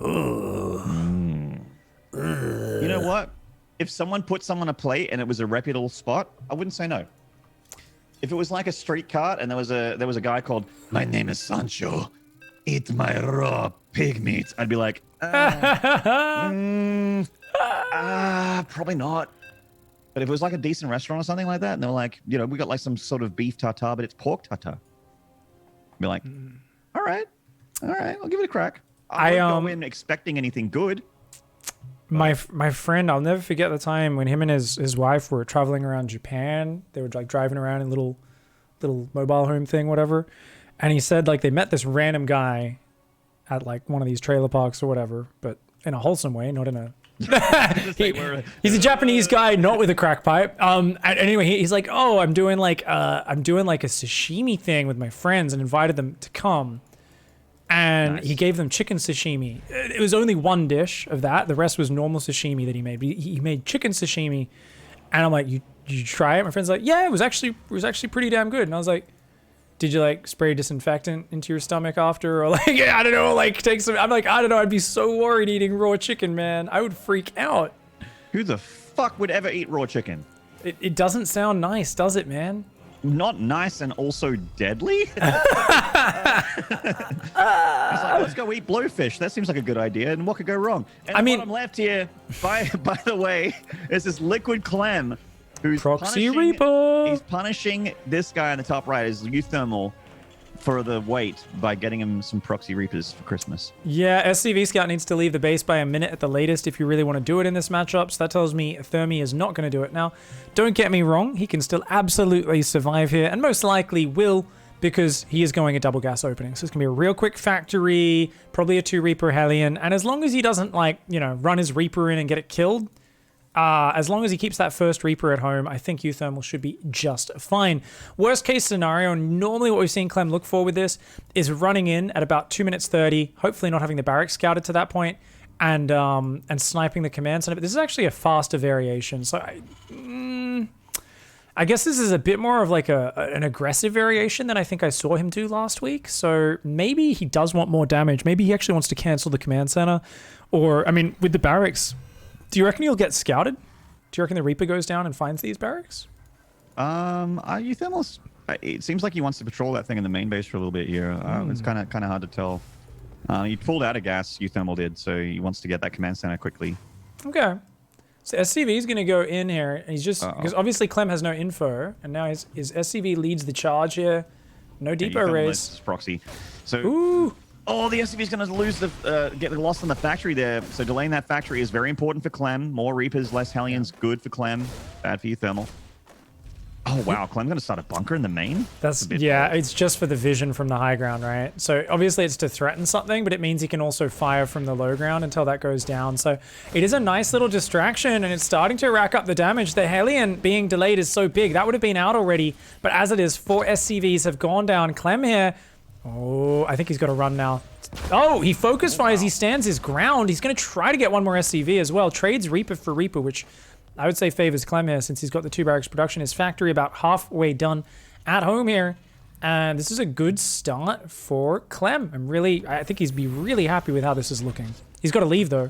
You know what? If someone put someone a plate and it was a reputable spot, I wouldn't say no. If it was like a street cart and there was a guy called, "My name is Sancho, eat my raw pig meat," I'd be like, probably not. But if it was like a decent restaurant or something like that, and they're like, we got like some sort of beef tartare, but it's pork tartare, I'd be like, all right, I'll give it a crack. I won't go in expecting anything good. My friend, I'll never forget the time when him and his wife were traveling around Japan. They were like driving around in little mobile home thing, whatever. And he said like they met this random guy at like one of these trailer parks or whatever, but in a wholesome way, not in a. He's a Japanese guy, not with a crack pipe. Anyway, he's like, "Oh, I'm doing like a sashimi thing with my friends and invited them to come." And He gave them chicken sashimi. It was only one dish of that. The rest was normal sashimi that he made. He made chicken sashimi, and I'm like, "You try it?" My friend's like, "Yeah, it was actually pretty damn good." And I was like, "Did you like spray disinfectant into your stomach after, or like I don't know, like take some?" I'm like, I don't know. I'd be so worried eating raw chicken, man. I would freak out. Who the fuck would ever eat raw chicken? It doesn't sound nice, does it, man? Not nice and also deadly. I was like, let's go eat blowfish. That seems like a good idea. And what could go wrong? And bottom left here, by the way, is this liquid Clem, who's Proxy Reaper. He's punishing this guy on the top right, is uThermal, for the weight by getting him some Proxy Reapers for Christmas. Yeah, SCV Scout needs to leave the base by a minute at the latest if you really want to do it in this matchup. So that tells me Thermy is not going to do it. Now, don't get me wrong. He can still absolutely survive here and most likely will, because he is going a double gas opening. So it's going to be a real quick factory, probably a 2 Reaper Hellion. And as long as he doesn't run his Reaper in and get it killed, as long as he keeps that first Reaper at home, I think uThermal should be just fine. Worst case scenario, normally what we've seen Clem look for with this is running in at about 2 minutes 30, hopefully not having the barracks scouted to that point, and sniping the command center. But this is actually a faster variation. So I guess this is a bit more of like an aggressive variation than I think I saw him do last week. So maybe he does want more damage. Maybe he actually wants to cancel the command center. Or, I mean, with the barracks, do you reckon he'll get scouted? Do you reckon the Reaper goes down and finds these barracks? uThermal's, it seems like he wants to patrol that thing in the main base for a little bit here. It's kind of hard to tell. He pulled out of gas, uThermal did, so he wants to get that command center quickly. Okay. So SCV is going to go in here, and he's just, because obviously Clem has no info, and now his SCV leads the charge here. No depot race. Proxy. So, oh, the SCV is going to lose get lost in the factory there. So delaying that factory is very important for Clem. More Reapers, less Hellions, good for Clem, bad for uThermal. Oh, wow. Clem's going to start a bunker in the main? It's just for the vision from the high ground, right? So obviously it's to threaten something, but it means he can also fire from the low ground until that goes down. So it is a nice little distraction, and it's starting to rack up the damage. The Hellion being delayed is so big. That would have been out already, but as it is, 4 SCVs have gone down. Clem here, I think he's got to run now. Oh, he focus fires. He stands his ground. He's going to try to get one more SCV as well. Trades Reaper for Reaper, which I would say favors Clem here since he's got the 2 barracks production. His factory about halfway done at home here. And this is a good start for Clem. I think he's be really happy with how this is looking. He's got to leave though.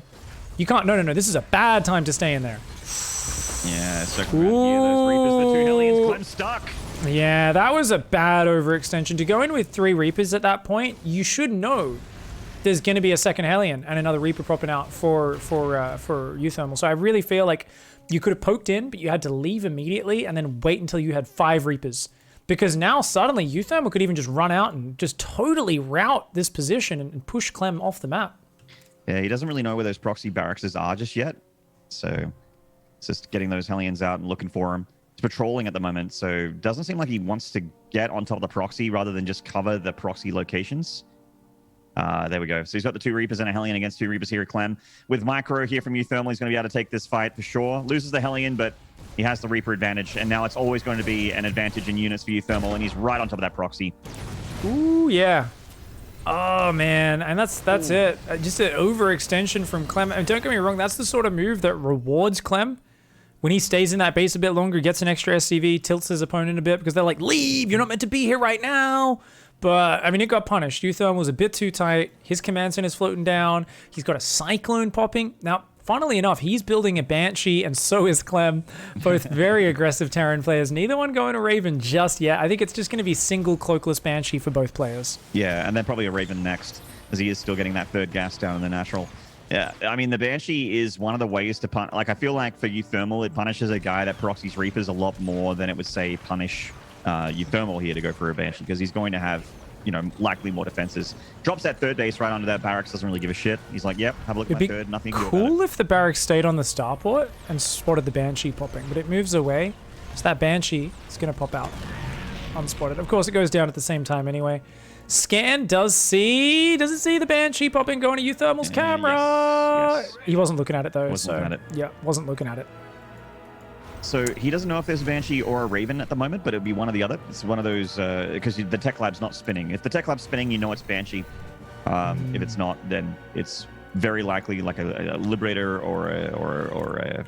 You can't, no. This is a bad time to stay in there. Yeah, so here, those Reapers, the 2 Hellions, Clem's stuck. Yeah, that was a bad overextension. To go in with 3 Reapers at that point, you should know there's going to be a second Hellion and another Reaper popping out for uThermal. So I really feel like you could have poked in, but you had to leave immediately and then wait until you had 5 Reapers. Because now suddenly uThermal could even just run out and just totally route this position and push Clem off the map. Yeah, he doesn't really know where those proxy barracks are just yet. So it's just getting those Hellions out and looking for them. He's patrolling at the moment, so doesn't seem like he wants to get on top of the proxy rather than just cover the proxy locations. There we go. So he's got the 2 Reapers and a Hellion against 2 Reapers here at Clem. With Micro here from uThermal, he's going to be able to take this fight for sure. Loses the Hellion, but he has the Reaper advantage, and now it's always going to be an advantage in units for uThermal, and he's right on top of that proxy. Ooh, yeah. Oh, man. And that's it. Just an overextension from Clem. And don't get me wrong, that's the sort of move that rewards Clem. When he stays in that base a bit longer, gets an extra SCV, tilts his opponent a bit because they're like, leave, you're not meant to be here right now. But, I mean, it got punished. uThermal was a bit too tight. His command center's floating down. He's got a Cyclone popping. Now, funnily enough, he's building a Banshee, and so is Clem. Both very aggressive Terran players. Neither one going to Raven just yet. I think it's just going to be single cloakless Banshee for both players. Yeah, and then probably a Raven next, as he is still getting that third gas down in the natural. Yeah, I mean, the Banshee is one of the ways to punish. Like, I feel like for uThermal, it punishes a guy that proxies Reapers a lot more than it would, say, punish uThermal here to go for a Banshee, because he's going to have, you know, likely more defenses. Drops that third base right onto that barracks, doesn't really give a shit. He's like, yep, have a look at my third, nothing to do about it. Cool if the barracks stayed on the starport and spotted the Banshee popping, but it moves away, so that Banshee is going to pop out unspotted. Of course, it goes down at the same time anyway. Scan does it see the Banshee popping going to uThermal's camera? Yes. He wasn't looking at it though. Wasn't looking at it. Yeah, wasn't looking at it. So he doesn't know if there's a Banshee or a Raven at the moment, but it'll be one or the other. It's one of those, because the tech lab's not spinning. If the tech lab's spinning, you know it's Banshee. If it's not, then it's very likely like a Liberator or a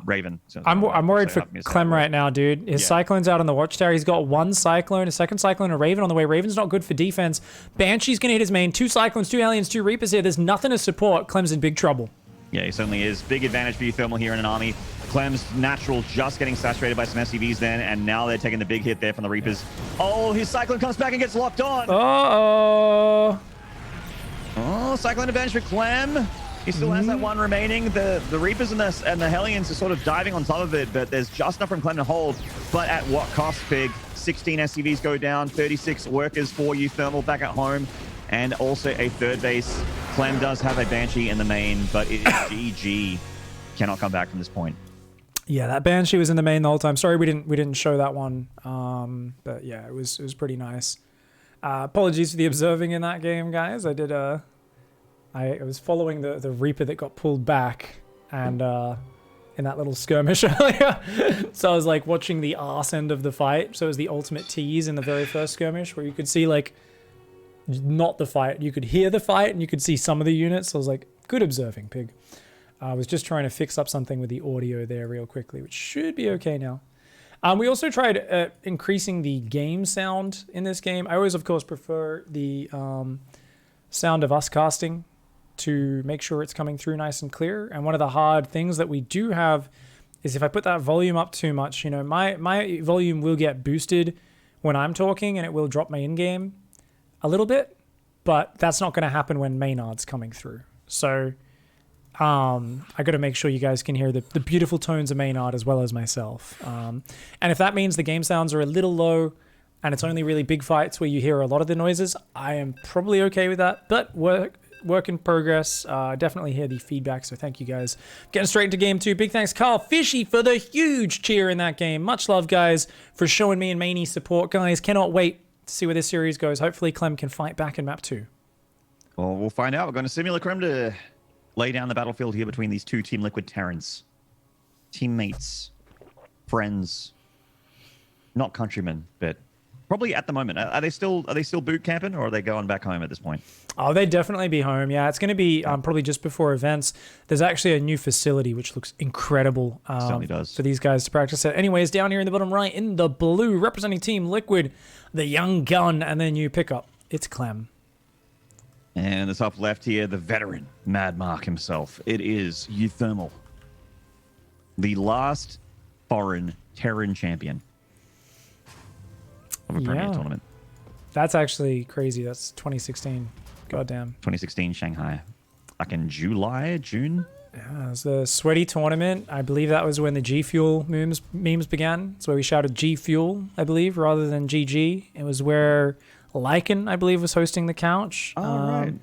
Raven. So I'm worried for Clem right now, dude. His Cyclone's out on the Watchtower. He's got one Cyclone, a second Cyclone, a Raven on the way. Raven's not good for defense. Banshee's going to hit his main. 2 Cyclones, 2 Aliens, 2 Reapers here. There's nothing to support. Clem's in big trouble. Yeah, he certainly is. Big advantage for uThermal here in an army. Clem's natural just getting saturated by some SCVs then, and now they're taking the big hit there from the Reapers. Oh, his Cyclone comes back and gets locked on. Uh-oh. Oh, Cyclone advantage for Clem. He still has that one remaining. The Reapers and the Hellions are sort of diving on top of it, but there's just enough from Clem to hold. But at what cost, Pig? 16 SCVs go down, 36 workers for uThermal back at home, and also a third base. Clem does have a Banshee in the main, but it is GG. Cannot come back from this point. Yeah, that Banshee was in the main the whole time. Sorry we didn't show that one. But yeah, it was pretty nice. Apologies for the observing in that game, guys. I did I was following the Reaper that got pulled back, and in that little skirmish earlier. So I was like watching the arse end of the fight. So it was the ultimate tease in the very first skirmish where you could see like not the fight. You could hear the fight and you could see some of the units. So I was like, good observing, Pig. I was just trying to fix up something with the audio there real quickly, which should be okay now. We also tried increasing the game sound in this game. I always, of course, prefer the sound of us casting to make sure it's coming through nice and clear. And one of the hard things that we do have is if I put that volume up too much, you know, my volume will get boosted when I'm talking and it will drop my in-game a little bit, but that's not going to happen when Maynarde's coming through. So I got to make sure you guys can hear the beautiful tones of Maynarde as well as myself. And if that means the game sounds are a little low and it's only really big fights where you hear a lot of the noises, I am probably okay with that, but work in progress. Definitely hear the feedback, so thank you guys. Getting straight into game 2. Big thanks Carl Fishy for the huge cheer in that game. Much love, guys, for showing me and Maney support. Guys, cannot wait to see where this series goes. Hopefully Clem can fight back in map 2. Well, we'll find out. We're going to Simulacrum to lay down the battlefield here between these two Team Liquid Terrans. Teammates. Friends. Not countrymen, but probably at the moment. Are they still boot camping, or are they going back home at this point? Oh, they'd definitely be home. Yeah, it's going to be probably just before events. There's actually a new facility which looks incredible Certainly does. for these guys to practice at. Anyways, down here in the bottom right, in the blue, representing Team Liquid, the young gun, and their new pickup. It's Clem. And the top left here, the veteran, Mad Mark himself. It is uThermal, the last foreign Terran champion of a Premier tournament. That's actually crazy. That's 2016. Goddamn. 2016 Shanghai. Like in June? Yeah, it was the sweaty tournament. I believe that was when the G Fuel memes began. It's where we shouted G Fuel, I believe, rather than GG. It was where Lycan, I believe, was hosting the couch. Oh, right.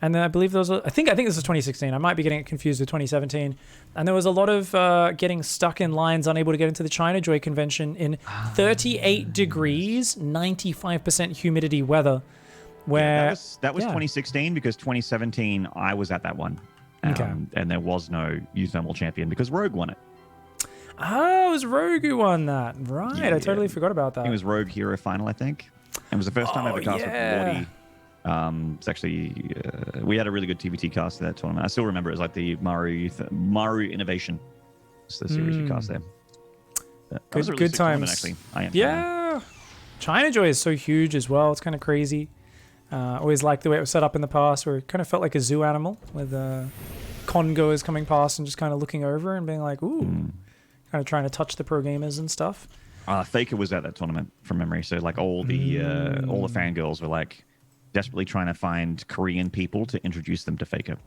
And then I believe there was I think this is 2016. I might be getting it confused with 2017. And there was a lot of getting stuck in lines, unable to get into the China Joy convention in 38 degrees, 95% humidity weather. Where that was 2016, because 2017 I was at that one. And there was no uThermal champion because Rogue won it. Oh, it was Rogue who won that. Right. Yeah, I totally forgot about that. It was Rogue Hero Final, I think. It was the first time I ever cast with Wardy. It's actually, we had a really good TVT cast of that tournament. I still remember it was like the Maru Innovation. It's the series we cast there. That was a really good sick times. tournament, actually. Yeah. China Joy is so huge as well. It's kind of crazy. Always liked the way it was set up in the past, where it kind of felt like a zoo animal with con-goers coming past and just kind of looking over and being like, ooh, kind of trying to touch the pro gamers and stuff. Faker was at that tournament from memory, so like all the fangirls were like desperately trying to find Korean people to introduce them to Faker.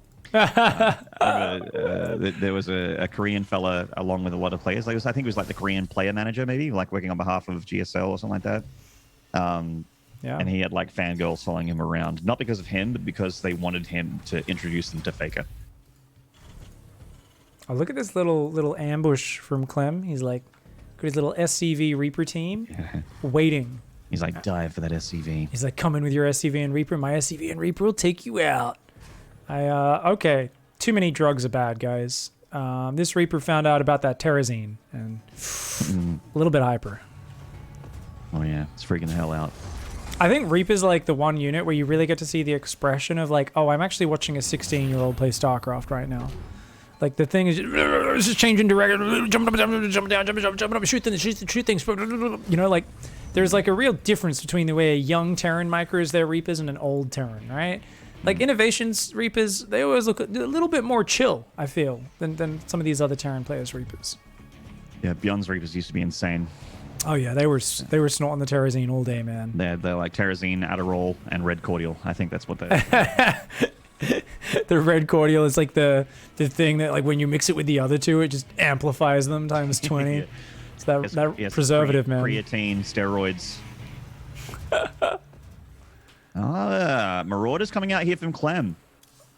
There was a Korean fella along with a lot of players. Like, I think it was like the Korean player manager, maybe like working on behalf of GSL or something like that. Yeah. And he had like fangirls following him around, not because of him, but because they wanted him to introduce them to Faker. Oh, look at this little ambush from Clem. He's like, got his little SCV Reaper team waiting. He's like, dive for that SCV. He's like, come in with your SCV and Reaper. My SCV and Reaper will take you out. Okay. Too many drugs are bad, guys. This Reaper found out about that Terrazine and a little bit hyper. Oh yeah, it's freaking the hell out. I think Reaper's like the one unit where you really get to see the expression of like, oh, I'm actually watching a 16-year-old play StarCraft right now. Like the thing is just changing direction, jumping up, shoot things. You know, like there's like a real difference between the way a young Terran micros their Reapers and an old Terran, right? Like Innovations Reapers, they always look a little bit more chill, I feel, than some of these other Terran players' Reapers. Yeah, Beyond's Reapers used to be insane. Oh yeah, they were snorting the Terrazine all day, man. They're like Terrazine, Adderall, and Red Cordial. I think that's what they. The Red Cordial is like the thing that like when you mix it with the other two, it just amplifies them times 20. Yeah. It's that preservative, man. Creatine, steroids. Marauder's coming out here from Clem.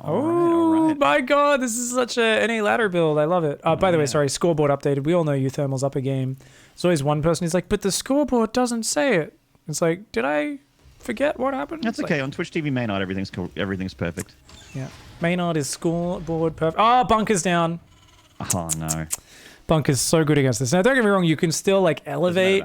All right. My God, this is such a NA ladder build. I love it. By the way, sorry, scoreboard updated. We all know uThermal's up a game. There's always one person who's like, but the scoreboard doesn't say it. It's like, did I forget what happened? That's okay. On Twitch TV Maynarde, everything's perfect. Yeah. Maynarde is scoreboard perfect. Oh, Bunker's down. Oh, no. Bunker's so good against this. Now, don't get me wrong, you can still like elevate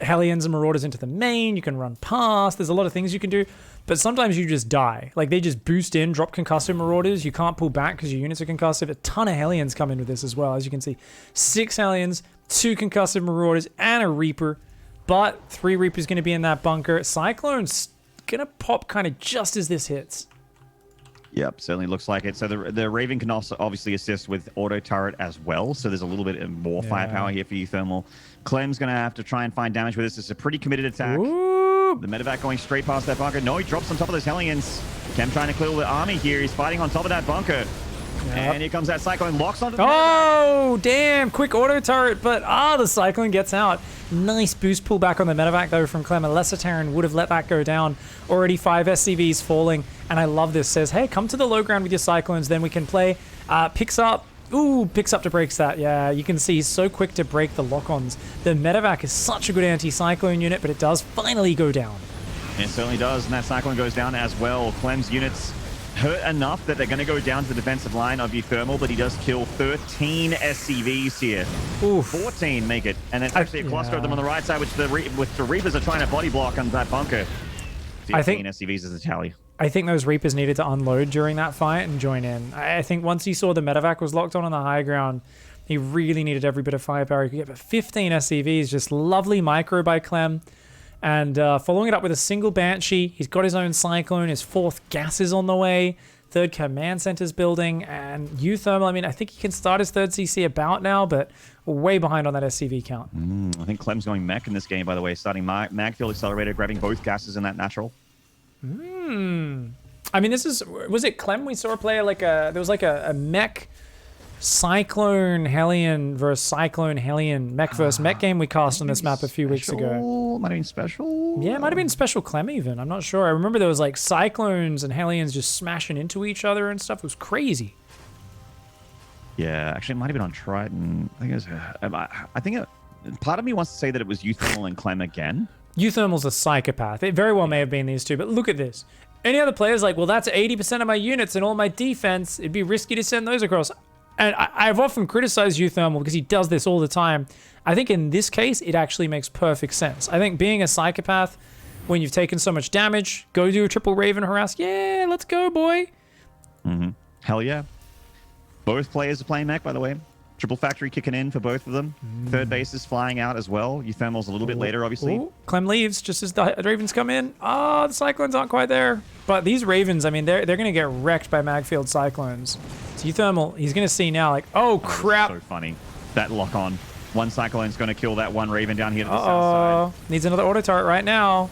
Hellions and Marauders into the main. You can run past. There's a lot of things you can do. But sometimes you just die. Like they just boost in, drop concussive Marauders. You can't pull back because your units are concussive. A ton of Hellions come in with this as well. As you can see, 6 Hellions, 2 concussive Marauders, and a Reaper. But 3 Reapers going to be in that bunker. Cyclone's going to pop kind of just as this hits. Yep, certainly looks like it. So the Raven can also obviously assist with auto turret as well. So there's a little bit more firepower here for uThermal. Clem's going to have to try and find damage with this. It's a pretty committed attack. Ooh. The medevac going straight past that bunker. No, he drops on top of those Hellions. Clem trying to clear the army here. He's fighting on top of that bunker. Yep. And here comes that Cyclone. Locks onto the medevac. Damn. Quick auto turret. But the Cyclone gets out. Nice boost pullback on the medevac though from Clem. A lesser Terran would have let that go down. Already 5 SCVs falling. And I love this. Says, hey, come to the low ground with your Cyclones. Then we can play. Picks up to break that. Yeah, you can see he's so quick to break the lock-ons. The medevac is such a good anti-Cyclone unit, but it does finally go down. It certainly does, and that Cyclone goes down as well. Clem's units hurt enough that they're going to go down to the defensive line of uThermal, but he does kill 13 SCVs here. Oof. 14 make it, and it's actually a cluster of them on the right side, which the Reapers are trying to body block on that bunker. 15 SCVs is the tally. I think those Reapers needed to unload during that fight and join in. I think once he saw the medevac was locked on the high ground, he really needed every bit of firepower he could get. But 15 SCVs, just lovely micro by Clem. And following it up with a single Banshee. He's got his own Cyclone. His 4th gas is on the way. 3rd command center's building. And uThermal, I mean, I think he can start his 3rd CC about now, but way behind on that SCV count. I think Clem's going mech in this game, by the way. Starting Magfield Accelerator, grabbing both gases in that natural. I mean, was it Clem we saw a player there was like a mech Cyclone Hellion versus Cyclone Hellion mech versus mech game we cast on this map a few weeks ago. Might have been special. Yeah, it might have been special Clem even. I'm not sure. I remember there was like Cyclones and Hellions just smashing into each other and stuff. It was crazy. Yeah, actually, it might have been on Triton. I think part of me wants to say that it was uThermal and Clem again. uThermal's a psychopath. It very well may have been these two, but look at this. Any other player's like, well, that's 80% of my units and all my defense. It'd be risky to send those across. And I've often criticized uThermal because he does this all the time. I think in this case, it actually makes perfect sense. I think being a psychopath, when you've taken so much damage, go do a triple Raven harass. Yeah, let's go, boy. Hell yeah. Both players are playing mech, by the way. Triple factory kicking in for both of them. Third base is flying out as well. uThermal's a little bit later, obviously. Ooh, Clem leaves just as the Ravens come in. Ah, the Cyclones aren't quite there. But these Ravens, I mean, they're going to get wrecked by Magfield Cyclones. So uThermal, he's going to see now, like, oh, crap. So funny. That lock on. One Cyclone's going to kill that one Raven down here to the south side. Needs another auto turret right now.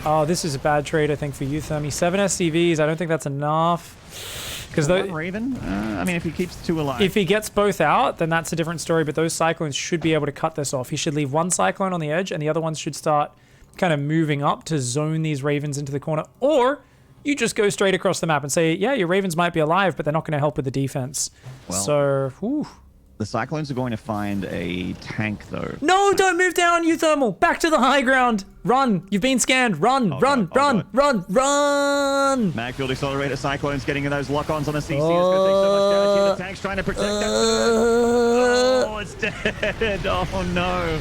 Oh, this is a bad trade, I think, for uThermy. 7 SCVs, I don't think that's enough. Because one Raven? I mean, if he keeps 2 alive. If he gets both out, then that's a different story. But those Cyclones should be able to cut this off. He should leave one Cyclone on the edge, and the other ones should start kind of moving up to zone these Ravens into the corner. Or you just go straight across the map and say, yeah, your Ravens might be alive, but they're not going to help with the defense. Well, so, whew. The Cyclones are going to find a tank, though. No, don't move down, uThermal. Back to the high ground. Run. You've been scanned. Run, run. Magfield Accelerator Cyclones getting in those lock-ons on the CC. It's going to take so much damage here. The tank's trying to protect that. Oh, it's dead. Oh, no.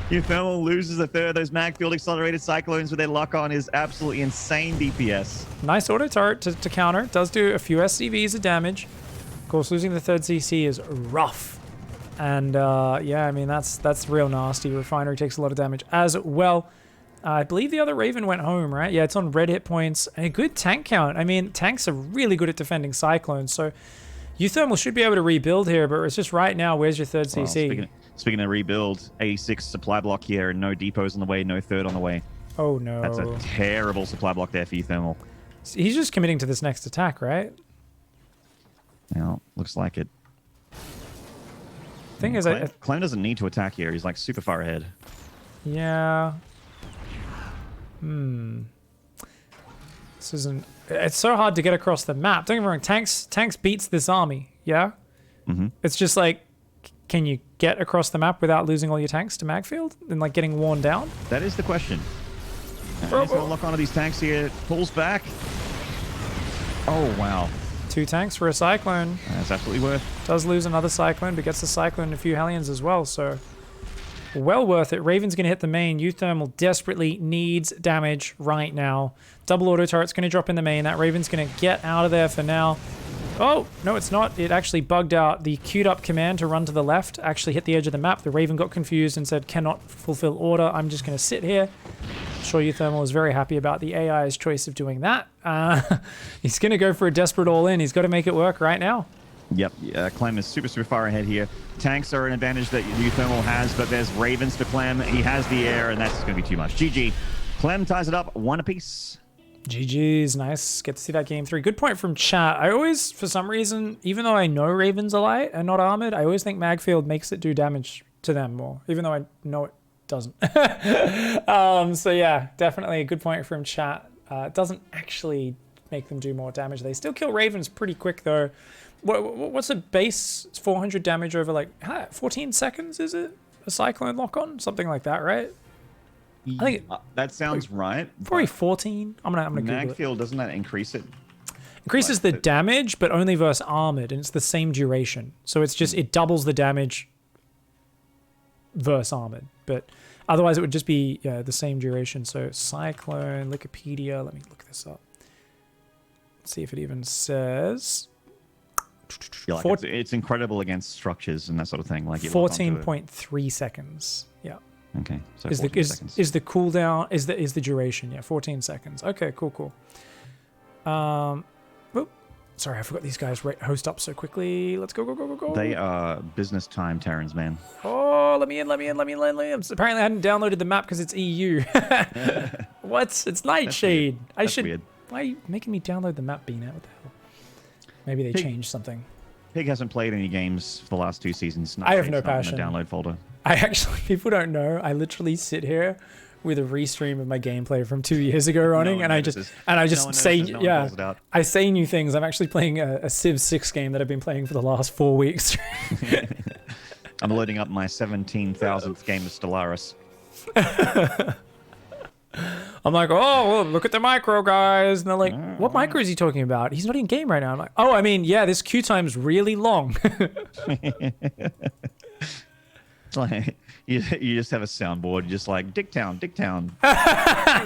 uThermal loses the third. Those Magfield Accelerated Cyclones with their lock-on is absolutely insane DPS. Nice auto turret to counter. Does do a few SCVs of damage. Of course, losing the third CC is rough. And yeah, I mean, that's real nasty. Refinery takes a lot of damage as well. I believe the other Raven went home, right? Yeah, it's on red hit points. And a good tank count. I mean, tanks are really good at defending Cyclones. So uThermal should be able to rebuild here, but it's just right now, where's your third CC? Speaking of rebuild, 86 supply block here, and no depots on the way, no third on the way. Oh, no. That's a terrible supply block there for uThermal. He's just committing to this next attack, right? Now, looks like it. Thing is, Clem doesn't need to attack here. He's like super far ahead. Yeah. This isn't. It's so hard to get across the map. Don't get me wrong. Tanks beats this army. Yeah. It's just like, can you get across the map without losing all your tanks to Magfield and like getting worn down? That is the question. He's going to lock onto these tanks here. Pulls back. Oh wow. 2 tanks for a Cyclone. That's absolutely worth. Does lose another Cyclone, but gets the Cyclone and a few Hellions as well, so well worth it. Raven's going to hit the main. uThermal desperately needs damage right now. Double auto turret's going to drop in the main. That Raven's going to get out of there for now. Oh, no, it's not. It actually bugged out. The queued up command to run to the left actually hit the edge of the map. The Raven got confused and said, cannot fulfill order. I'm just going to sit here. I'm sure uThermal is very happy about the AI's choice of doing that. He's going to go for a desperate all-in. He's got to make it work right now. Yep, Clem is super far ahead here. Tanks are an advantage that uThermal has, but there's Ravens for Clem. He has the air, and that's going to be too much. GG. Clem ties it up 1 apiece. GG's, nice. Get to see that game 3. Good point from chat. I always, for some reason, even though I know Ravens are light and not armored, I always think Magfield makes it do damage to them more, even though I know it doesn't. So yeah, definitely a good point from chat. It doesn't actually make them do more damage. They still kill Ravens pretty quick though. What's a base 400 damage over like 14 seconds, is it? A Cyclone lock-on? Something like that, right? I think that sounds right. Probably 14. I'm gonna Google it. Magfield, doesn't that increase it? Increases the damage, but only versus armored, and it's the same duration. So it's just, it doubles the damage versus armored. But otherwise it would just be the same duration. So Cyclone, Wikipedia, let me look this up. See if it even says. Yeah, like it's incredible against structures and that sort of thing. Like 14.3 seconds. Yeah. Okay. So is the cooldown is the duration? Yeah, 14 seconds. Okay, cool. Whoop. Sorry, I forgot these guys host up so quickly. Let's go. They are business time Terrans, man. Oh, let me in. Apparently I hadn't downloaded the map because it's EU. What? It's Nightshade. That's weird. Why are you making me download the map, Beano? What the hell? Maybe they changed something. Pig hasn't played any games for the last 2 seasons. I have no passion. In the download folder. I actually, people don't know, I literally sit here with a restream of my gameplay from 2 years ago running, I say new things. I'm actually playing a Civ 6 game that I've been playing for the last 4 weeks. I'm loading up my 17,000th game of Stellaris. I'm like, oh, well, look at the micro, guys. And they're like, what micro is he talking about? He's not in game right now. I'm like, oh, I mean, yeah, this queue time's really long. It's like you just have a soundboard, just like Dicktown, Dicktown.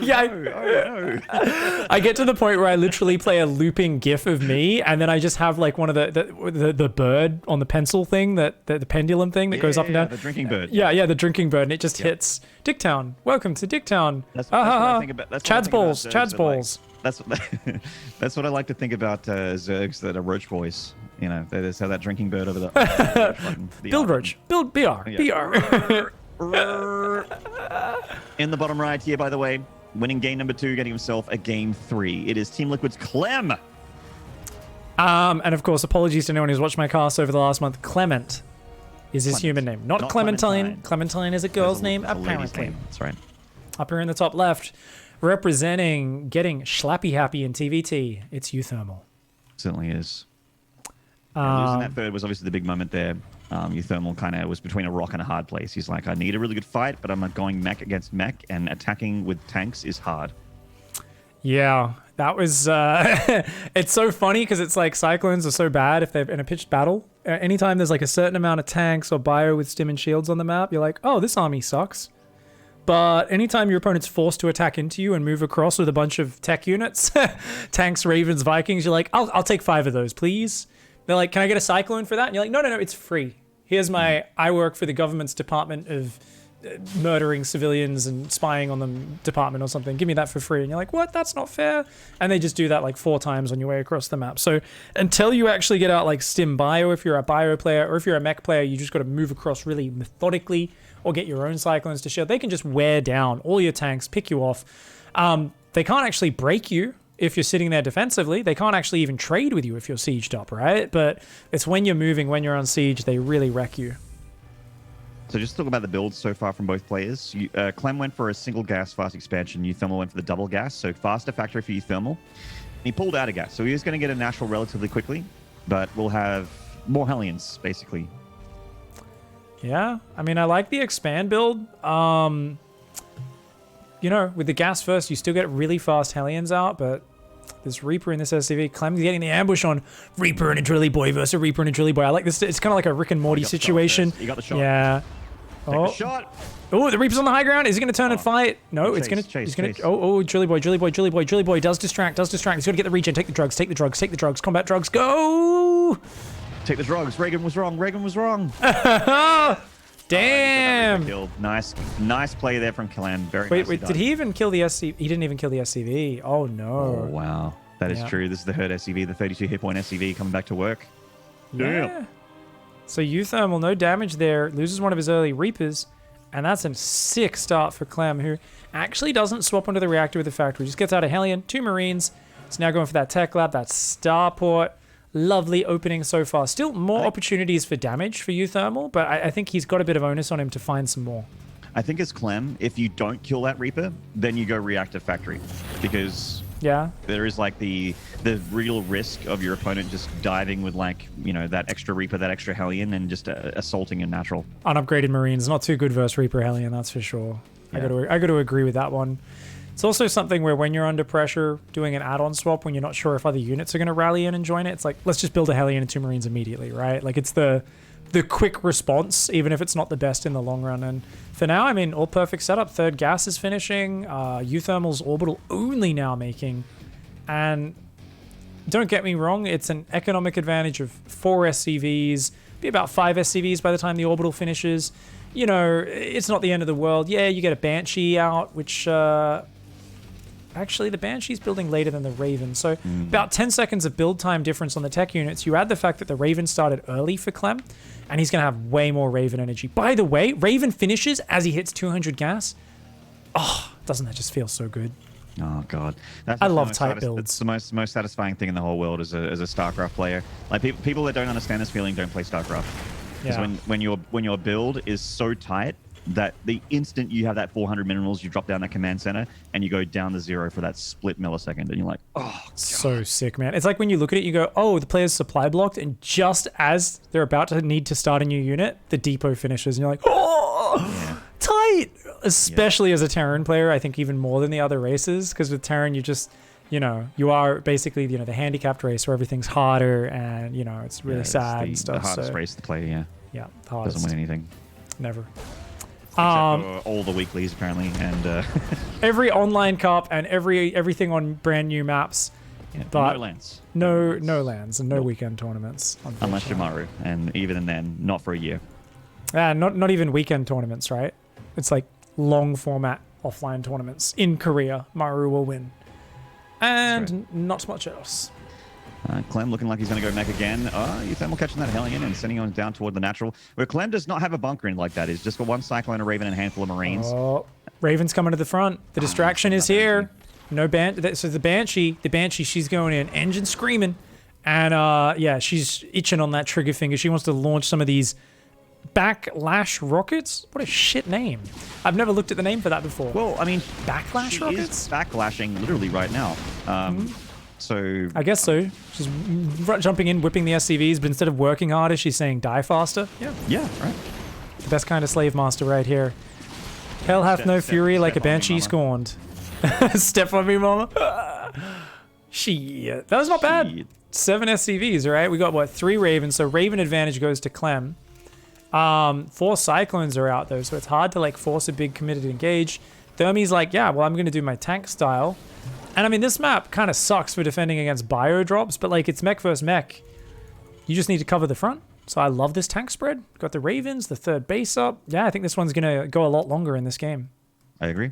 Yeah, Oh no. I get to the point where I literally play a looping GIF of me, and then I just have like one of the bird on the pencil thing, that the pendulum thing that goes up and down. The drinking bird. Yeah, the drinking bird, and it just hits Dicktown. Welcome to Dicktown. That's what I think about. That's what I Chad's think about balls. Zergs Chad's that, balls. That's what I like to think about Zergs that are Roach boys. You know, they just have that drinking bird over the Build Roach. Build BR. Yeah. BR. In the bottom right here, by the way, winning game number 2, getting himself a game 3. It is Team Liquid's Clem. And of course, apologies to anyone who's watched my cast over the last month. Clement is his human name, not Clementine. Clementine is a girl's name, apparently. That's right. Up here in the top left, representing getting schlappy happy in TVT, it's uThermal. Certainly is. Losing that third was obviously the big moment there. uThermal kind of was between a rock and a hard place. He's like, I need a really good fight, but I'm not going mech against mech, and attacking with tanks is hard. Yeah, that was... it's so funny because it's like Cyclones are so bad if they're in a pitched battle. Anytime there's like a certain amount of tanks or bio with stim and shields on the map, you're like, oh, this army sucks. But anytime your opponent's forced to attack into you and move across with a bunch of tech units, tanks, Ravens, Vikings, you're like, I'll take 5 of those, please. They're like, can I get a Cyclone for that? And you're like, no, it's free. Here's I work for the government's Department of Murdering Civilians and Spying on them department or something. Give me that for free. And you're like, what? That's not fair. And they just do that like 4 times on your way across the map. So until you actually get out like Stim Bio, if you're a Bio player, or if you're a mech player, you just got to move across really methodically or get your own Cyclones to shield. They can just wear down all your tanks, pick you off. They can't actually break you if you're sitting there defensively. They can't actually even trade with you if you're sieged up, right? But it's when you're moving, when you're on siege, they really wreck you. So just talk about the builds so far from both players. Clem went for a single gas fast expansion. uThermal went for the double gas, so faster factory for uThermal. And he pulled out a gas, so he is going to get a natural relatively quickly, but we'll have more Hellions, basically. Yeah, I mean, I like the expand build. You know, with the gas first, you still get really fast Hellions out, but this Reaper in this SCV, Clem's getting the ambush on Reaper and a Drilly Boy versus a Reaper and a Drilly Boy. I like this. It's kind of like a Rick and Morty situation. You got the shot. Yeah. Take the shot. Oh, the Reaper's on the high ground. Is he going to turn and fight? No, Chase, it's going to... chase, He's going chase. to... Oh, Drilly Boy does distract. He's got to get the regen. Take the drugs. Combat drugs. Go! Take the drugs. Reagan was wrong. Damn. Nice play there from Clem. Very Wait, did he even kill the SCV? He didn't even kill the SCV. Oh, no. Oh, wow. That is true. This is the hurt SCV, the 32 hit point SCV coming back to work. Yeah. So uThermal, no damage there. Loses one of his early Reapers. And that's a sick start for Clem, who actually doesn't swap onto the reactor with the factory. Just gets out a Hellion, 2 Marines. It's now going for that tech lab, that starport. Lovely opening so far. Still more opportunities for damage for uThermal, but I think he's got a bit of onus on him to find some more. I think as Clem, if you don't kill that Reaper, then you go reactor factory. Because there is like the real risk of your opponent just diving with like, you know, that extra Reaper, that extra Hellion, and just assaulting a natural. Unupgraded Marines, not too good versus Reaper Hellion, that's for sure. Yeah. I got to agree with that one. It's also something where when you're under pressure, doing an add-on swap, when you're not sure if other units are going to rally in and join it, it's like, let's just build a Hellion and 2 Marines immediately, right? Like, it's the quick response, even if it's not the best in the long run. And for now, I mean, all perfect setup. Third gas is finishing. uThermal's orbital only now making. And don't get me wrong, it's an economic advantage of 4 SCVs, be about 5 SCVs by the time the orbital finishes. You know, it's not the end of the world. Yeah, you get a Banshee out, which... Actually, the Banshee's building later than the Raven, so about 10 seconds of build time difference on the tech units. You add the fact that the Raven started early for Clem, and he's going to have way more Raven energy. By the way, Raven finishes as he hits 200 gas. Oh, doesn't that just feel so good? Oh, God. I love tight builds. It's the most satisfying thing in the whole world as a StarCraft player. Like, people that don't understand this feeling don't play StarCraft. Because when your build is so tight, that the instant you have that 400 minerals, you drop down that command center and you go down to 0 for that split millisecond, and you're like, oh, God. So sick, man. It's like when you look at it, you go, oh, the player's supply blocked, and just as they're about to need to start a new unit, the depot finishes, and you're like, oh, tight. Especially as a Terran player, I think even more than the other races, because with Terran, you just, you know, you are basically, you know, the handicapped race where everything's harder, and, you know, it's really sad and stuff. The hardest race to play, Yeah, the hardest. Doesn't win anything. Never. Except for all the weeklies, apparently, and Every online cup and everything on brand new maps. yeah, But no lands. No lands and no Nope. weekend tournaments. Unless you're Maru, and even then, not for a year. Not even weekend tournaments, right? It's like long format offline tournaments. In Korea, Maru will win. And not much else. Clem looking like he's going to go mech again. uThermal catching that Hellion and sending him down toward the natural. Where Clem does not have a bunker in like that. He's just got one Cyclone, a Raven, and a handful of Marines. Oh, Raven's coming to the front. The distraction is here. No so the Banshee, she's going in, engine screaming. And yeah, she's itching on that trigger finger. She wants to launch some of these backlash rockets. What a shit name. I've never looked at the name for that before. Well, I mean, Backlash rockets? is backlashing literally right now. So I guess so. She's jumping in, whipping the SCVs, but instead of working harder, she's saying die faster. yeah, right. The best kind of slave master right here. Hell hath no fury like a banshee scorned. Step on me, mama. Shit. That was not bad. 7 SCVs, right? We got, what, 3 Ravens, so Raven advantage goes to Clem. 4 Cyclones are out, though, so it's hard to, like, force a big committed engage. Thermy's like, yeah, well, I'm going to do my tank style. And, I mean, this map kind of sucks for defending against bio drops, but, like, it's mech versus mech. You just need to cover the front. So I love this tank spread. Got the Ravens, the 3rd base up. Yeah, I think this one's going to go a lot longer in this game. I agree.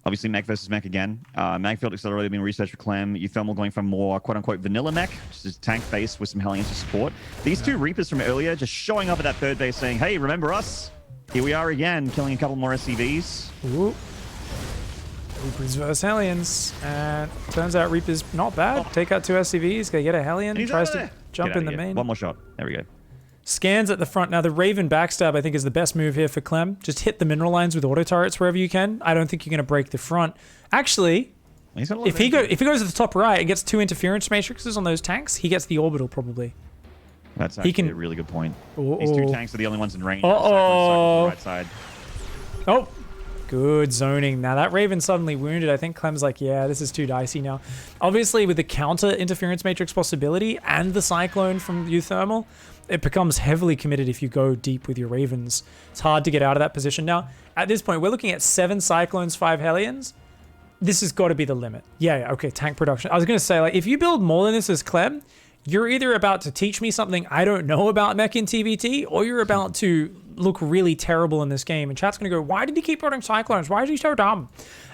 Obviously, mech versus mech again. Magfield Accelerator being researched for Clem. uThermal going from more quote-unquote vanilla mech, which is tank base with some Hellions to support. These 2 Reapers from earlier just showing up at that 3rd base saying, hey, remember us? Here we are again, killing a couple more SCVs. Ooh. Reapers versus Hellions. And turns out Reaper's not bad. Take out 2 SCVs, gonna get a Hellion, tries to jump in the main. One more shot. There we go. Scans at the front. Now, the Raven backstab, I think, is the best move here for Clem. Just hit the mineral lines with auto turrets wherever you can. I don't think you're going to break the front. Actually, if he goes to the top right and gets 2 interference matrices on those tanks, he gets the orbital, probably. That's actually a really good point. These 2 tanks are the only ones in range. Uh-oh. Right side. Oh, good zoning. Now, that Raven suddenly wounded. I think Clem's like, yeah, this is too dicey now. Obviously, with the counter interference matrix possibility and the Cyclone from uThermal, it becomes heavily committed if you go deep with your Ravens. It's hard to get out of that position. Now, at this point, we're looking at 7 Cyclones, 5 Hellions. This has got to be the limit. Yeah, okay, tank production. I was going to say, like, if you build more than this as Clem, you're either about to teach me something I don't know about mech in TVT, or you're about to look really terrible in this game. And chat's going to go, why did he keep building Cyclones? Why is he so dumb?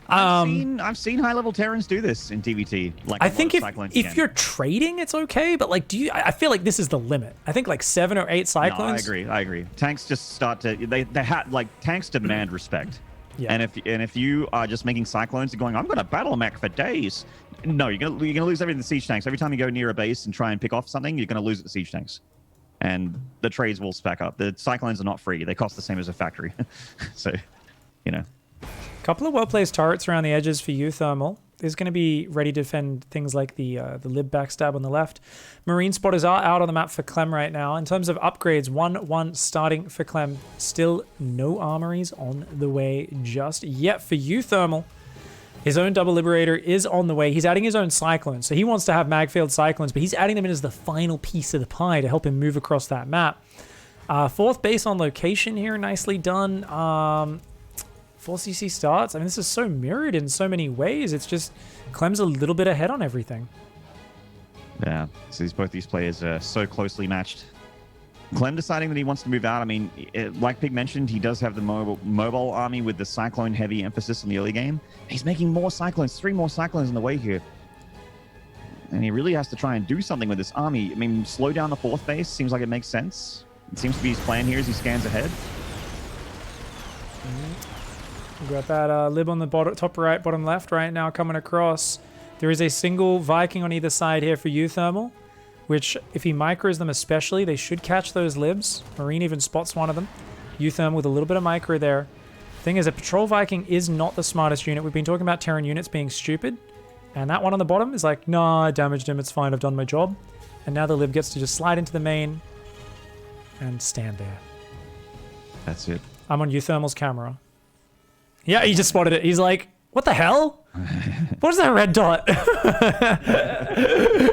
I've seen high-level Terrans do this in TVT. Like I think if you're trading, it's okay, but like, I feel like this is the limit. I think like 7 or 8 Cyclones. No, I agree. Tanks just start to tanks demand respect. Yeah. And if you are just making Cyclones and going, I'm gonna battle a mech for days. No, you're gonna lose everything to siege tanks. Every time you go near a base and try and pick off something, you're gonna lose it to siege tanks. And the trades will stack up. The Cyclones are not free. They cost the same as a factory. So, you know. Couple of well-placed turrets around the edges for uThermal. Is going to be ready to defend things like the lib backstab on the left. Marine spotters are out on the map for Clem right now. In terms of upgrades, 1-1 starting for Clem. Still no armories on the way just yet for uThermal. His own double liberator is on the way. He's adding his own cyclones. So he wants to have magfield cyclones, but he's adding them in as the final piece of the pie to help him move across that map. 4th base on location here. Nicely done. 4cc starts. I mean, this is so mirrored in so many ways. It's just Clem's a little bit ahead on everything. Yeah, so both these players are so closely matched. Clem deciding that he wants to move out. I mean, like Pig mentioned, he does have the mobile army with the Cyclone heavy emphasis in the early game. He's making more Cyclones, 3 more Cyclones on the way here. And he really has to try and do something with this army. I mean, slow down the 4th base. Seems like it makes sense. It seems to be his plan here as he scans ahead. We've got that lib on the top right, bottom left right now coming across. There is a single Viking on either side here for uThermal, which if he micros them especially, they should catch those libs. Marine even spots one of them. uThermal with a little bit of micro there. Thing is, a Patrol Viking is not the smartest unit. We've been talking about Terran units being stupid. And that one on the bottom is like, nah, I damaged him. It's fine. I've done my job. And now the lib gets to just slide into the main and stand there. That's it. I'm on uThermal's camera. Yeah, he just spotted it. He's like, what the hell? What is that red dot?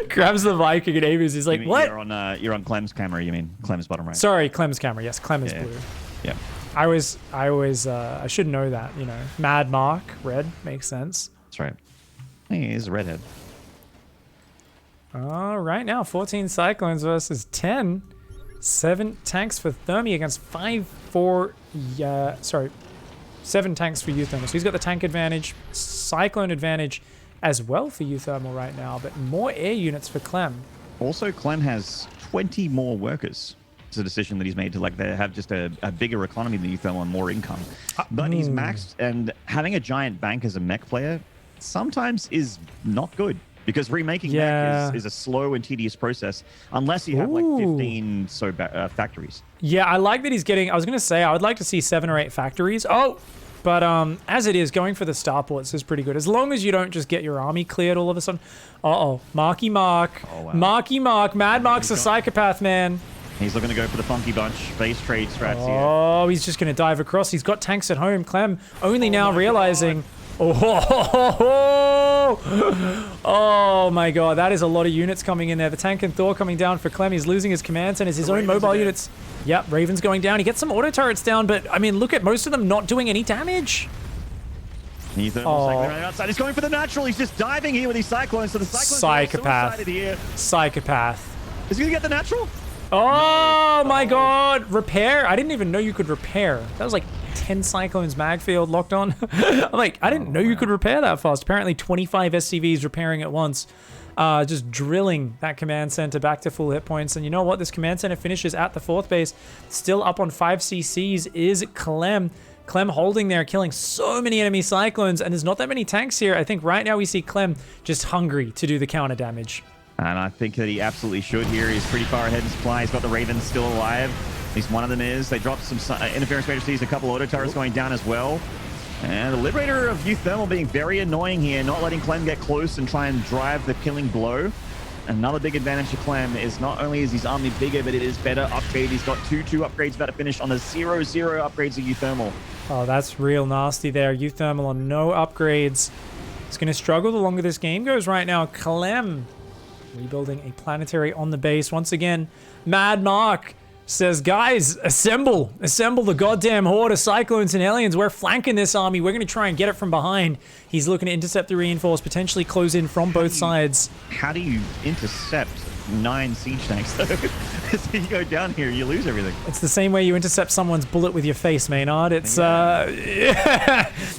Grabs the Viking and aims. He's like, what? You're on Clem's camera, you mean? Clem's bottom right. Sorry, Clem's camera. Yes, Clem is blue. Yeah. I should know that, you know. Mad Mark, red, makes sense. That's right. He is a redhead. Right now, 14 Cyclones versus 10. 7 tanks for Thermy against 7 tanks for uThermal. So he's got the tank advantage, Cyclone advantage as well for uThermal right now, but more air units for Clem. Also, Clem has 20 more workers. It's a decision that he's made to they have just a bigger economy than uThermal and more income. But he's maxed, and having a giant bank as a mech player sometimes is not good. Because remaking mech is a slow and tedious process unless you have like 15 factories. Yeah, I like that he's getting... I was going to say, I would like to see 7 or 8 factories. But as it is, going for the starports is pretty good. As long as you don't just get your army cleared all of a sudden. Marky Mark. Oh, wow. Marky Mark. Mad Mark's a psychopath, man. He's looking to go for the funky bunch. Base trade strats here. Oh, he's just going to dive across. He's got tanks at home. Clem only now realizing... Oh my god, that is a lot of units coming in there. The tank and Thor coming down for Clem. He's losing his command centers, his own mobile units. Yep, Raven's going down. He gets some auto turrets down, but I mean, look at most of them not doing any damage. He's right outside. He's going for the natural. He's just diving here with these cyclones. So the cyclones Psychopath. are so here. Psychopath. Is he gonna get the natural? Oh my god, repair? I didn't even know you could repair. That was like 10 Cyclones mag field locked on. I'm like, I didn't know you could repair that fast. Apparently 25 SCVs repairing at once. Just drilling that command center back to full hit points. And you know what? This command center finishes at the 4th base. Still up on 5 CCs is Clem. Clem holding there, killing so many enemy Cyclones. And there's not that many tanks here. I think right now we see Clem just hungry to do the counter damage. And I think that he absolutely should here. He's pretty far ahead in supply. He's got the Ravens still alive. At least one of them is. They dropped some interference matrices, a couple auto turrets going down as well. And the Liberator of uThermal being very annoying here, not letting Clem get close and try and drive the killing blow. Another big advantage to Clem is not only is his army bigger, but it is better upgrade. He's got 2-2 upgrades about to finish on the 0-0 upgrades of uThermal. Oh, that's real nasty there. uThermal on no upgrades. It's going to struggle the longer this game goes right now. Clem rebuilding a planetary on the base. Once again, Mad Mark says, guys, assemble the goddamn horde of Cyclones and Aliens. We're flanking this army. We're going to try and get it from behind. He's looking to intercept the reinforce, potentially close in from both sides. How do you intercept 9 siege tanks though? As you go down here, you lose everything. It's the same way you intercept someone's bullet with your face, Maynard. It's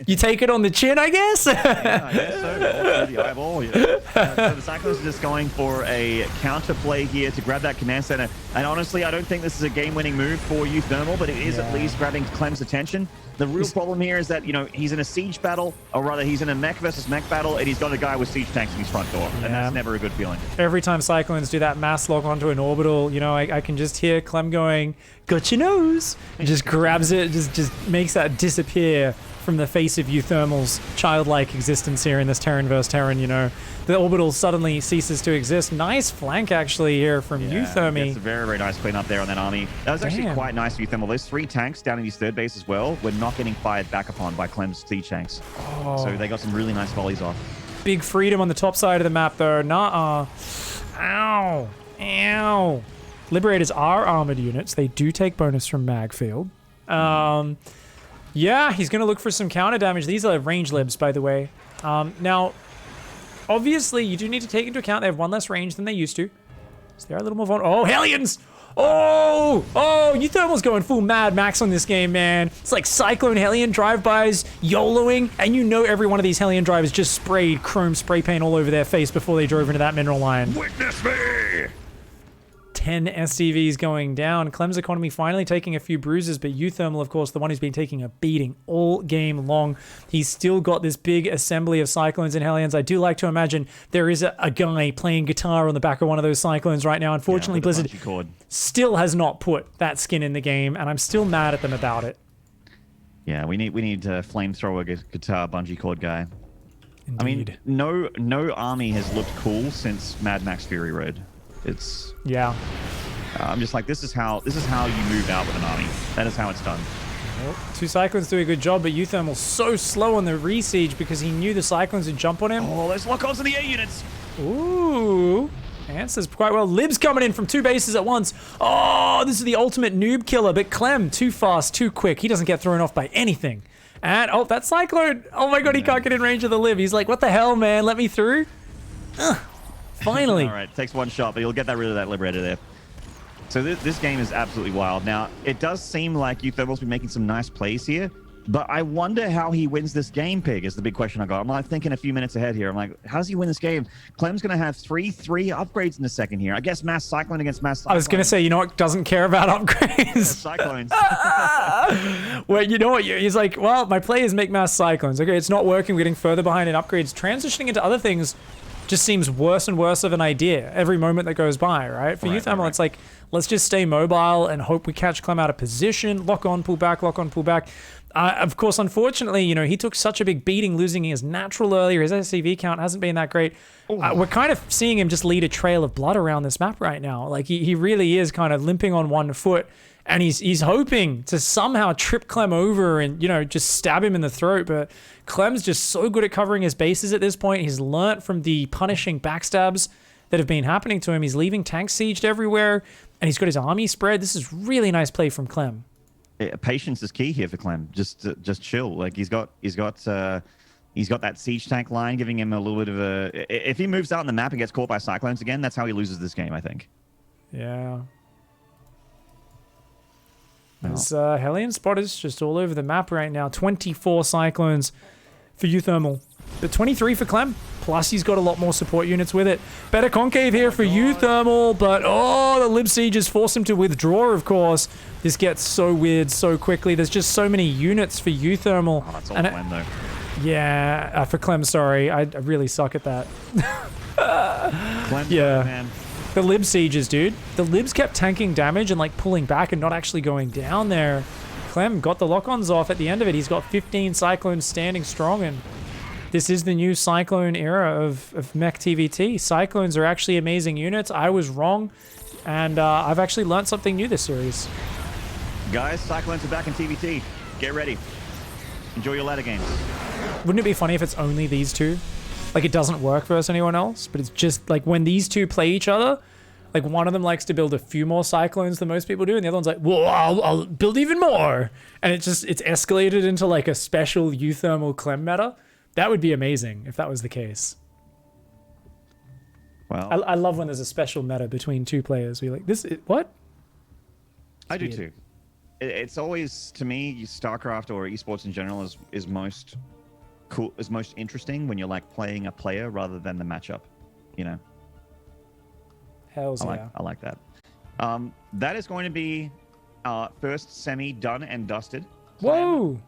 you take it on the chin, I guess. Yeah, I guess so. Or the eyeball. Yeah. So the Cyclones are just going for a counter play here to grab that command center. And honestly, I don't think this is a game-winning move for uThermal, but it is at least grabbing Clem's attention. The real problem here is that, you know, he's in a siege battle, or rather he's in a mech versus mech battle, and he's got a guy with siege tanks in his front door. And that's never a good feeling. Every time Cyclones do that mass lock onto an orbital, you know, I can just hear Clem going, got your nose, and just grabs it, just makes that disappear from the face of uThermal's childlike existence here in this Terran versus Terran, you know. The orbital suddenly ceases to exist. Nice flank, actually, here from uThermy. It's a very, very nice clean up there on that army. That was actually quite nice for uThermal. Those 3 tanks down in his 3rd base as well were not getting fired back upon by Clem's siege tanks. So they got some really nice volleys off. Big freedom on the top side of the map, though. Nuh-uh. Ow. Ow. Liberators are armored units. They do take bonus from Magfield. Yeah, he's going to look for some counter damage. These are range libs, by the way. Now, obviously, you do need to take into account they have 1 less range than they used to. So they're a little more vulnerable. Oh, Hellions! Oh, uThermal's going full Mad Max on this game, man. It's like Cyclone Hellion drive-bys, YOLOing, and you know every one of these Hellion drivers just sprayed chrome spray paint all over their face before they drove into that mineral line. Witness me! 10 SCVs going down. Clem's economy finally taking a few bruises, but uThermal, of course, the one who's been taking a beating all game long. He's still got this big assembly of Cyclones and Hellions. I do like to imagine there is a guy playing guitar on the back of one of those Cyclones right now. Unfortunately, Blizzard still has not put that skin in the game, and I'm still mad at them about it. Yeah, we need a flamethrower guitar bungee cord guy. Indeed. I mean, no army has looked cool since Mad Max Fury Road. It's I'm just like, this is how you move out with an army. That is how it's done. Well, 2 Cyclones do a good job, but uThermal's so slow on the re-siege because he knew the Cyclones would jump on him. Oh, there's lock-ons in the air units. Ooh. answers quite well. Lib's coming in from 2 bases at once. Oh, this is the ultimate noob killer, but Clem, too fast, too quick. He doesn't get thrown off by anything. And, oh, that Cyclone. Oh my god, he can't get in range of the Lib. He's like, what the hell, man? Let me through? Finally. All right, takes one shot, but you'll get rid of that Liberator there. So this game is absolutely wild. Now, it does seem like uThermal's been making some nice plays here, but I wonder how he wins this game, Pig, is the big question I got. I'm like thinking a few minutes ahead here. I'm like, how does he win this game? Clem's going to have 3 upgrades in the second here. I guess Mass Cyclone against Mass Cyclone. I was going to say, you know what doesn't care about upgrades? Cyclones. Well, you know what? He's like, well, my players make Mass Cyclones. Okay, it's not working. We're getting further behind in upgrades. Transitioning into other things just seems worse and worse of an idea every moment that goes by, right? For uThermal, it's like, let's just stay mobile and hope we catch Clem out of position. Lock on, pull back, lock on, pull back. Of course, unfortunately, you know, he took such a big beating losing his natural earlier. His SCV count hasn't been that great. We're kind of seeing him just lead a trail of blood around this map right now. Like, he really is kind of limping on one foot. And he's hoping to somehow trip Clem over and, you know, just stab him in the throat. But Clem's just so good at covering his bases at this point. He's learnt from the punishing backstabs that have been happening to him. He's leaving tanks sieged everywhere. And he's got his army spread. This is really nice play from Clem. Yeah, patience is key here for Clem. Just chill. Like he's got that siege tank line giving him a little bit of a... If he moves out on the map and gets caught by Cyclones again, that's how he loses this game, I think. Yeah. There's Hellion spotters just all over the map right now. 24 Cyclones for uThermal, but 23 for Clem. Plus, he's got a lot more support units with it. Better Concave here for uThermal, but the Lib Sieges force him to withdraw, of course. This gets so weird so quickly. There's just so many units for uThermal. Oh, that's all Clem, though. Yeah, for Clem, sorry. I really suck at that. Clem's man. The Lib Sieges, dude. The Libs kept tanking damage and like pulling back and not actually going down there. Clem got the lock-ons off at the end of it. He's got 15 Cyclones standing strong, and this is the new Cyclone era of mech TVT. Cyclones are actually amazing units. I was wrong, and I've actually learned something new this series. Guys, Cyclones are back in TVT. Get ready. Enjoy your ladder games. Wouldn't it be funny if it's only these two? Like, it doesn't work versus anyone else, but it's just, like, when these two play each other, like, one of them likes to build a few more Cyclones than most people do, and the other one's like, well, I'll build even more! And it's escalated into, like, a special uThermal Clem meta. That would be amazing if that was the case. Well, I love when there's a special meta between two players. We're like, what? I do too. It's always, to me, StarCraft or esports in general is most cool, is most interesting when you're like playing a player rather than the matchup, you know. Hells yeah. I like that. That is going to be our first semi done and dusted. Whoa!